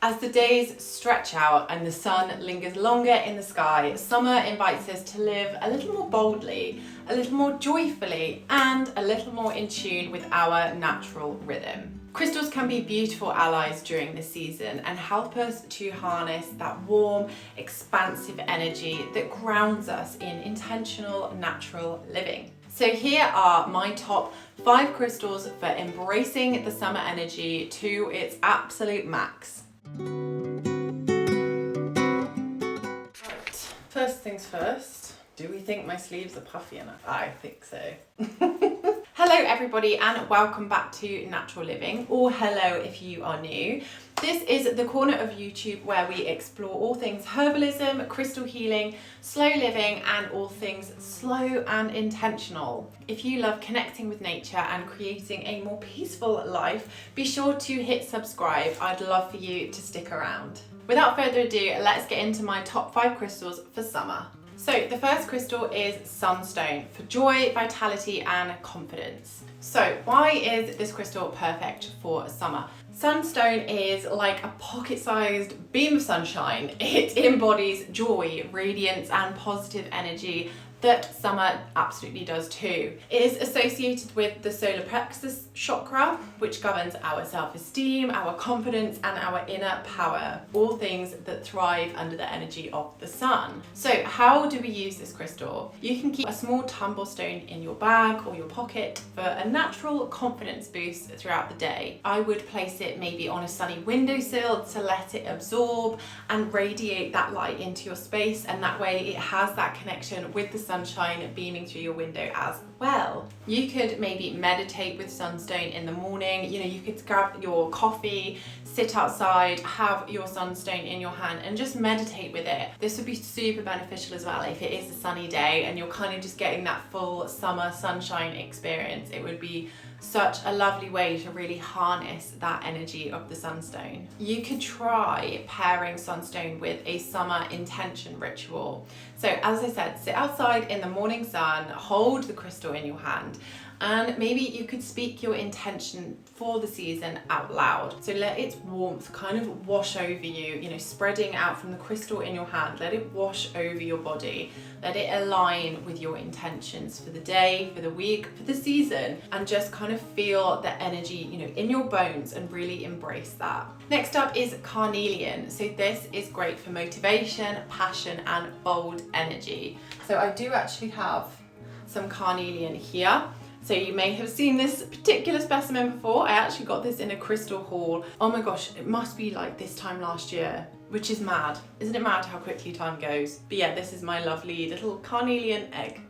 As the days stretch out and the sun lingers longer in the sky, summer invites us to live a little more boldly, a little more joyfully, and a little more in tune with our natural rhythm. Crystals can be beautiful allies during this season and help us to harness that warm, expansive energy that grounds us in intentional, natural living. So here are my top 5 crystals for embracing the summer energy to its absolute max. Right, first things first, do we think my sleeves are puffy enough? I think so. Hello everybody and welcome back to Natural Living, or hello if you are new. This is the corner of YouTube where we explore all things herbalism, crystal healing, slow living, and all things slow and intentional. If you love connecting with nature and creating a more peaceful life, be sure to hit subscribe. I'd love for you to stick around. Without further ado, let's get into my top 5 crystals for summer. So the first crystal is Sunstone for joy, vitality, and confidence. So why is this crystal perfect for summer? Sunstone is like a pocket-sized beam of sunshine. It embodies joy, radiance, and positive energy that summer absolutely does too. It is associated with the solar plexus chakra, which governs our self-esteem, our confidence, and our inner power, all things that thrive under the energy of the sun. So how do we use this crystal? You can keep a small tumble stone in your bag or your pocket for a natural confidence boost throughout the day. I would place it maybe on a sunny windowsill to let it absorb and radiate that light into your space, and that way it has that connection with the sunshine beaming through your window as well. You could maybe meditate with sunstone in the morning. You could grab your coffee, sit outside, have your sunstone in your hand and just meditate with it. This would be super beneficial as well if it is a sunny day and you're kind of just getting that full summer sunshine experience. It would be such a lovely way to really harness that energy of the sunstone. You could try pairing sunstone with a summer intention ritual. So as I said, sit outside in the morning sun, hold the crystal in your hand, and maybe you could speak your intention for the season out loud. So let its warmth kind of wash over you, spreading out from the crystal in your hand. Let it wash over your body. Let it align with your intentions for the day, for the week, for the season, and just kind of feel the energy, in your bones and really embrace that. Next up is carnelian. So this is great for motivation, passion, and bold energy. So I do actually have some carnelian here. So you may have seen this particular specimen before. I actually got this in a crystal haul. Oh my gosh, it must be like this time last year, which is mad. Isn't it mad how quickly time goes? But yeah, this is my lovely little carnelian egg.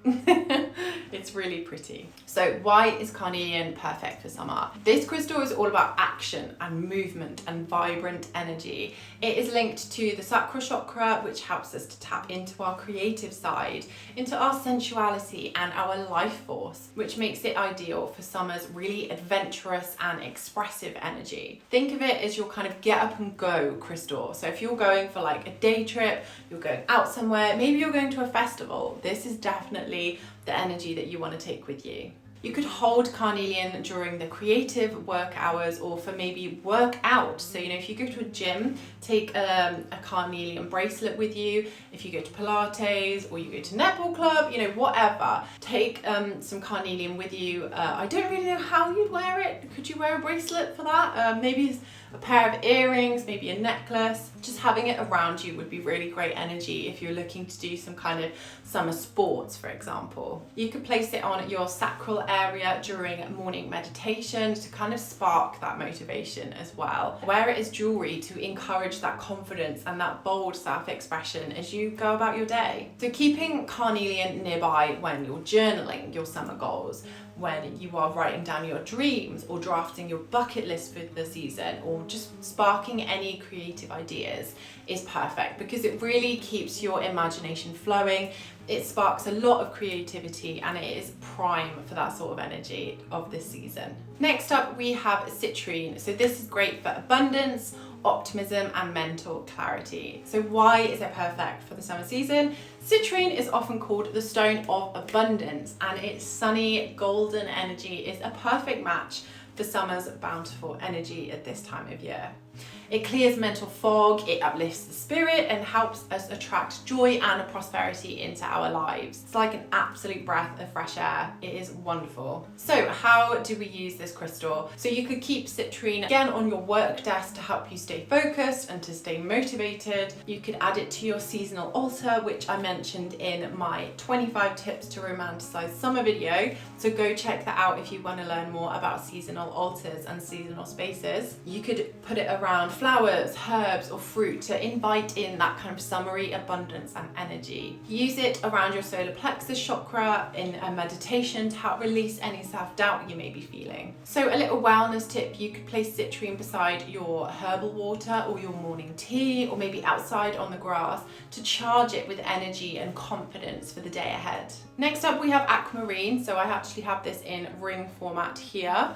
It's really pretty. So why is carnelian perfect for summer? This crystal is all about action and movement and vibrant energy. It is linked to the sacral chakra, which helps us to tap into our creative side, into our sensuality and our life force, which makes it ideal for summer's really adventurous and expressive energy. Think of it as your kind of get up and go crystal. So if you're going for like a day trip, you're going out somewhere, maybe you're going to a festival, this is definitely the energy that you want to take with you. You could hold carnelian during the creative work hours or for maybe work out. So, if you go to a gym, take a carnelian bracelet with you. If you go to Pilates or you go to netball club, whatever, take some carnelian with you. I don't really know how you'd wear it. Could you wear a bracelet for that? Maybe a pair of earrings, maybe a necklace. Just having it around you would be really great energy if you're looking to do some kind of summer sports, for example. You could place it on your sacral area during morning meditation to kind of spark that motivation as well. Wear it as jewelry to encourage that confidence and that bold self-expression as you go about your day. So keeping carnelian nearby when you're journaling your summer goals, when you are writing down your dreams or drafting your bucket list for the season, or just sparking any creative ideas, is perfect because it really keeps your imagination flowing. It sparks a lot of creativity and it is prime for that sort of energy of this season. Next up we have citrine. So this is great for abundance, optimism and mental clarity. So why is it perfect for the summer season? Citrine is often called the stone of abundance, and its sunny golden energy is a perfect match for summer's bountiful energy at this time of year. It clears mental fog, it uplifts the spirit, and helps us attract joy and prosperity into our lives. It's like an absolute breath of fresh air. It is wonderful. So how do we use this crystal? So you could keep citrine again on your work desk to help you stay focused and to stay motivated. You could add it to your seasonal altar, which I mentioned in my 25 tips to romanticize summer video. So go check that out if you want to learn more about seasonal altars and seasonal spaces. You could put it around flowers, herbs, or fruit to invite in that kind of summery abundance and energy. Use it around your solar plexus chakra in a meditation to help release any self-doubt you may be feeling. So a little wellness tip, you could place citrine beside your herbal water or your morning tea, or maybe outside on the grass to charge it with energy and confidence for the day ahead. Next up we have aquamarine. So I actually have this in ring format here.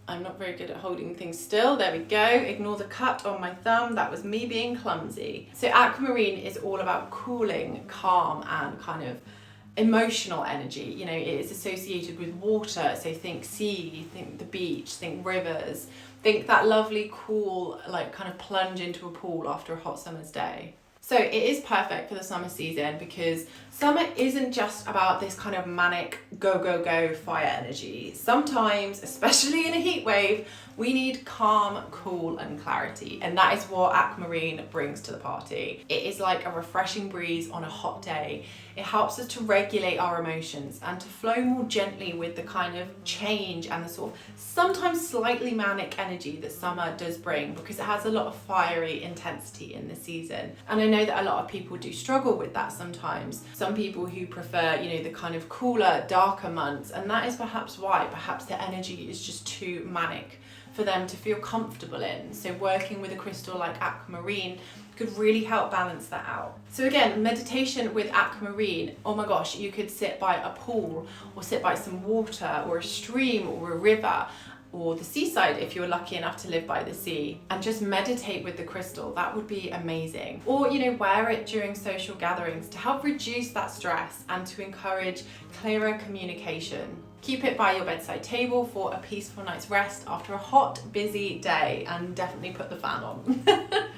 I'm not very good at holding things still. There we go. Ignore the cut on my thumb. That was me being clumsy. So aquamarine is all about cooling, calm, and kind of emotional energy. You know, it is associated with water. So think sea, think the beach, think rivers, think that lovely, cool, like kind of plunge into a pool after a hot summer's day. So it is perfect for the summer season because summer isn't just about this kind of manic go, go, go fire energy. Sometimes, especially in a heat wave, we need calm, cool, and clarity. And that is what aquamarine brings to the party. It is like a refreshing breeze on a hot day. It helps us to regulate our emotions and to flow more gently with the kind of change and the sort of sometimes slightly manic energy that summer does bring, because it has a lot of fiery intensity in the season. And I know that a lot of people do struggle with that sometimes. Some people who prefer, you know, the kind of cooler, darker months, and that is perhaps why. Perhaps the energy is just too manic for them to feel comfortable in. So working with a crystal like aquamarine could really help balance that out. So again, meditation with aquamarine, oh my gosh, you could sit by a pool or sit by some water or a stream or a river or the seaside if you're lucky enough to live by the sea, and just meditate with the crystal. That would be amazing. Or, you know, wear it during social gatherings to help reduce that stress and to encourage clearer communication. Keep it by your bedside table for a peaceful night's rest after a hot, busy day, and definitely put the fan on.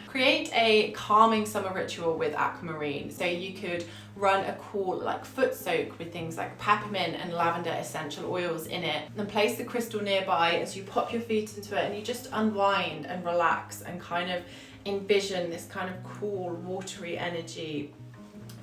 Create a calming summer ritual with aquamarine. So you could run a cool like foot soak with things like peppermint and lavender essential oils in it, and place the crystal nearby as you pop your feet into it, and you just unwind and relax and kind of envision this kind of cool, watery energy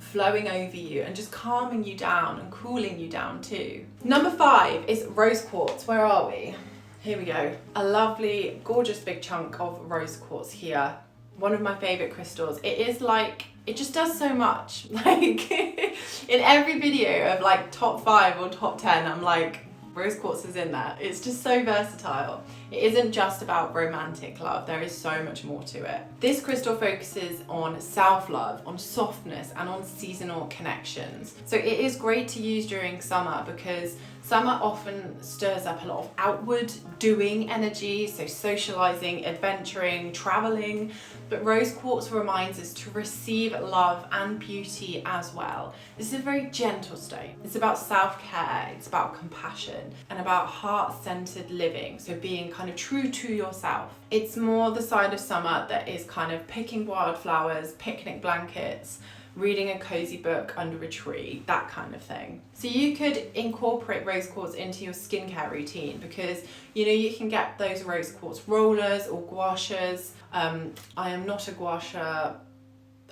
flowing over you and just calming you down and cooling you down too. Number 5 is rose quartz. Where are we? Here we go. A lovely, gorgeous big chunk of rose quartz here. One of my favorite crystals. It is like, it just does so much. Like in every video of like top 5 or top 10, I'm like, rose quartz is in there. It's just so versatile. It isn't just about romantic love. There is so much more to it. This crystal focuses on self-love, on softness, and on seasonal connections. So it is great to use during summer because summer often stirs up a lot of outward doing energy, so socializing, adventuring, traveling. But rose quartz reminds us to receive love and beauty as well. This is a very gentle stone. It's about self-care, it's about compassion, and about heart-centered living, so being kind of true to yourself. It's more the side of summer that is kind of picking wildflowers, picnic blankets, reading a cozy book under a tree, that kind of thing. So you could incorporate rose quartz into your skincare routine because, you know, you can get those rose quartz rollers or gua shes. I am not a gua sha.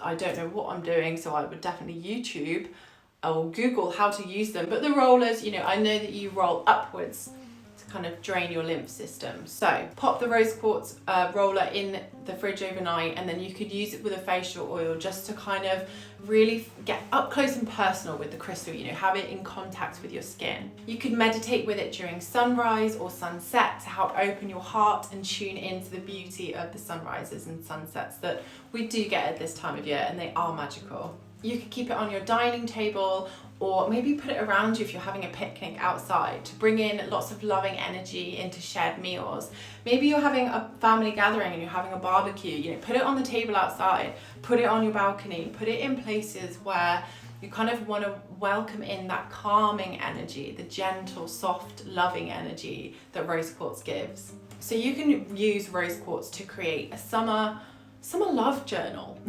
I don't know what I'm doing, so I would definitely YouTube or Google how to use them. But the rollers, you know, I know that you roll upwards to kind of drain your lymph system. So pop the rose quartz roller in the fridge overnight, and then you could use it with a facial oil just to kind of really get up close and personal with the crystal, you know, have it in contact with your skin. You could meditate with it during sunrise or sunset to help open your heart and tune into the beauty of the sunrises and sunsets that we do get at this time of year, and they are magical. You could keep it on your dining table, or maybe put it around you if you're having a picnic outside to bring in lots of loving energy into shared meals. Maybe you're having a family gathering and you're having a barbecue, you know, put it on the table outside, put it on your balcony, put it in places where you kind of want to welcome in that calming energy, the gentle, soft, loving energy that rose quartz gives. So you can use rose quartz to create a summer love journal.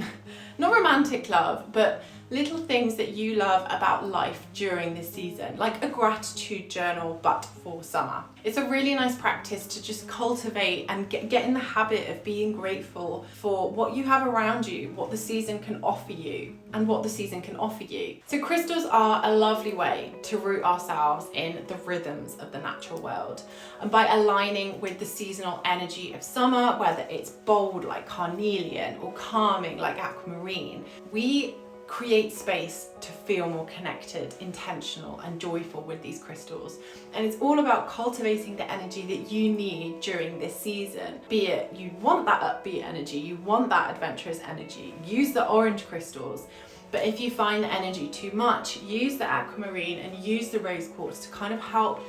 Not romantic love, but little things that you love about life during this season, like a gratitude journal, but for summer. It's a really nice practice to just cultivate and get in the habit of being grateful for what you have around you, what the season can offer you, and what the season can offer you. So crystals are a lovely way to root ourselves in the rhythms of the natural world. And by aligning with the seasonal energy of summer, whether it's bold like carnelian or calming like aquamarine, we create space to feel more connected, intentional and joyful with these crystals. And it's all about cultivating the energy that you need during this season. Be it you want that upbeat energy, you want that adventurous energy, use the orange crystals. But if you find the energy too much, use the aquamarine and use the rose quartz to kind of help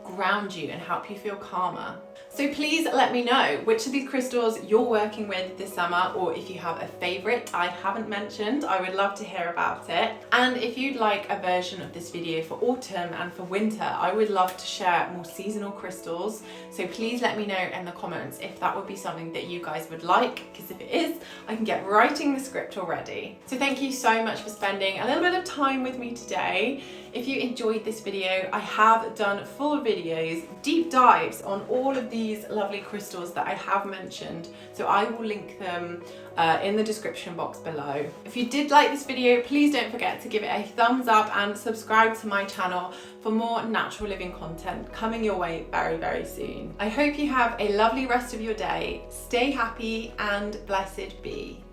ground you and help you feel calmer. So please let me know which of these crystals you're working with this summer, or if you have a favorite I haven't mentioned, I would love to hear about it. And if you'd like a version of this video for autumn and for winter, I would love to share more seasonal crystals. So please let me know in the comments if that would be something that you guys would like, because if it is, I can get writing the script already. So thank you so much for spending a little bit of time with me today. If you enjoyed this video, I have done full videos, deep dives on all of these lovely crystals that I have mentioned. So I will link them in the description box below. If you did like this video, please don't forget to give it a thumbs up and subscribe to my channel for more natural living content coming your way very, very soon. I hope you have a lovely rest of your day. Stay happy and blessed be.